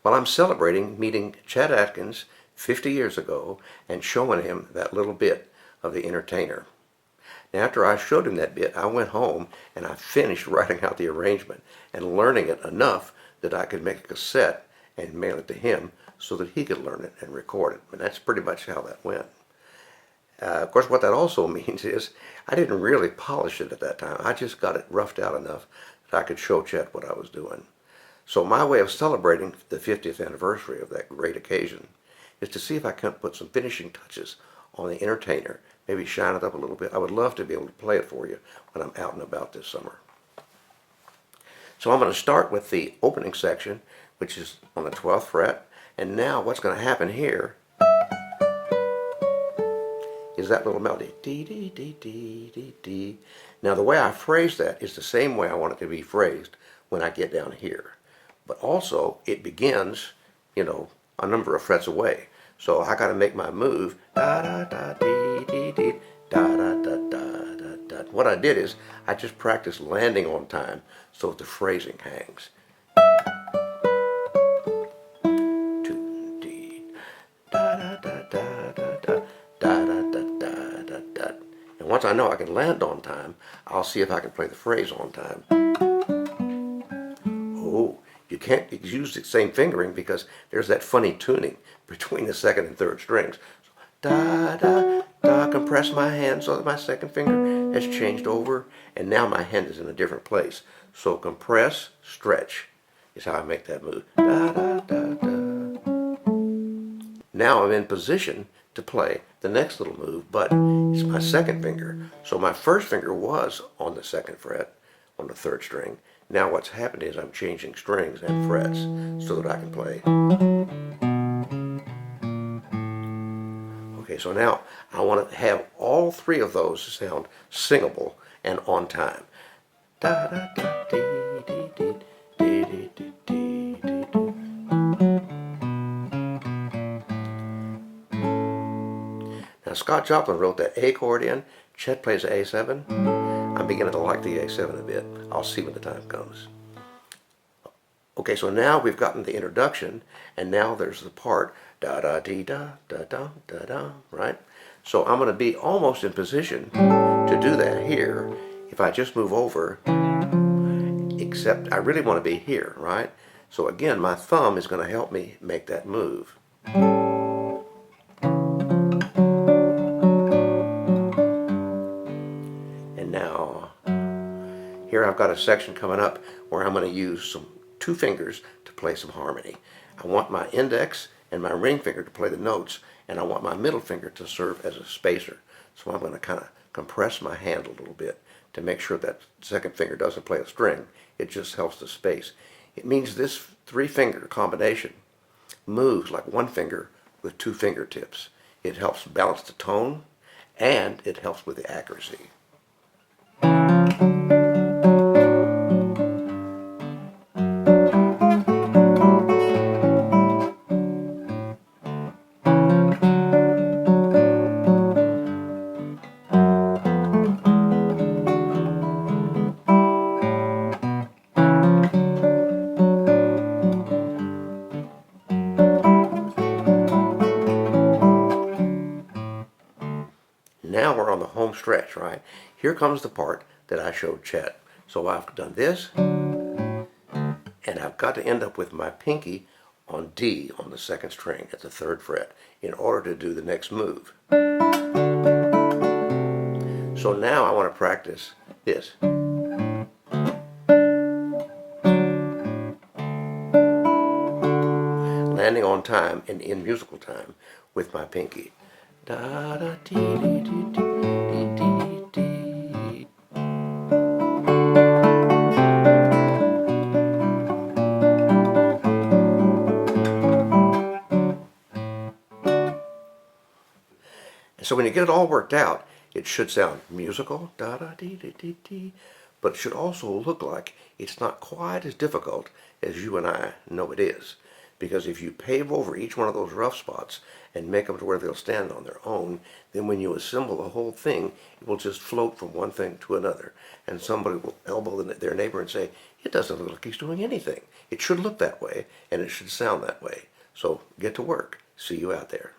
Well, I'm celebrating meeting Chet Atkins 50 years ago and showing him that little bit of the entertainer. Now, after I showed him that bit, I went home and I finished writing out the arrangement and learning it enough that I could make a cassette and mail it to him so that he could learn it and record it. And that's pretty much how that went. Of course, what that also means is I didn't really polish it at that time. I just got it roughed out enough that I could show Chet what I was doing. So my way of celebrating the 50th anniversary of that great occasion is to see if I can put some finishing touches on the entertainer, maybe shine it up a little bit. I would love to be able to play it for you when I'm out and about this summer. So I'm going to start with the opening section, which is on the 12th fret. And now what's going to happen here is that little melody. Dee, dee, dee, dee, dee, dee. Now the way I phrase that is the same way I want it to be phrased when I get down here. But also it begins, a number of frets away. So I got to make my move. Da da da dee dee dee da da da da da da. What I did is I just practiced landing on time so that the phrasing hangs. To dee da da da da da da da da da da da da. And once I know I can land on time, I'll see if I can play the phrase on time. Oh, you can't use the same fingering because there's that funny tuning between the second and third strings. So, da da da, compress my hand so that my second finger has changed over, and now my hand is in a different place. So compress, stretch is how I make that move. Da da da da. Now I'm in position to play the next little move, but it's my second finger. So my first finger was on the second fret, on the third string. Now what's happened is I'm changing strings and frets so that I can play. Okay, so now I want to have all three of those sound singable and on time. Da da da dee dee dee dee dee dee dee dee. Now Scott Joplin wrote that A chord in. Chet plays the A7. I'm beginning to like the A7 a bit. I'll see when the time comes. Okay, so now we've gotten the introduction, and now there's the part da da dee da da da da da, right? So I'm going to be almost in position to do that here if I just move over, except I really want to be here, right? So again, my thumb is going to help me make that move. And now, here I've got a section coming up where I'm going to use two fingers to play some harmony. I want my index and my ring finger to play the notes, and I want my middle finger to serve as a spacer. So I'm going to kind of compress my hand a little bit to make sure that second finger doesn't play a string. It just helps to space. It means this three-finger combination moves like one finger with two fingertips. It helps balance the tone, and it helps with the accuracy. Now we're on the home stretch, right? Here comes the part that I showed Chet. So I've done this, and I've got to end up with my pinky on D on the second string at the third fret in order to do the next move. So now I want to practice this. Landing on time and in musical time with my pinky. Da da dee dee dee dee dee dee. So when you get it all worked out, it should sound musical, da da dee dee dee dee, but it should also look like it's not quite as difficult as you and I know it is. Because if you pave over each one of those rough spots and make them to where they'll stand on their own, then when you assemble the whole thing, it will just float from one thing to another. And somebody will elbow their neighbor and say, it doesn't look like he's doing anything. It should look that way, and it should sound that way. So get to work. See you out there.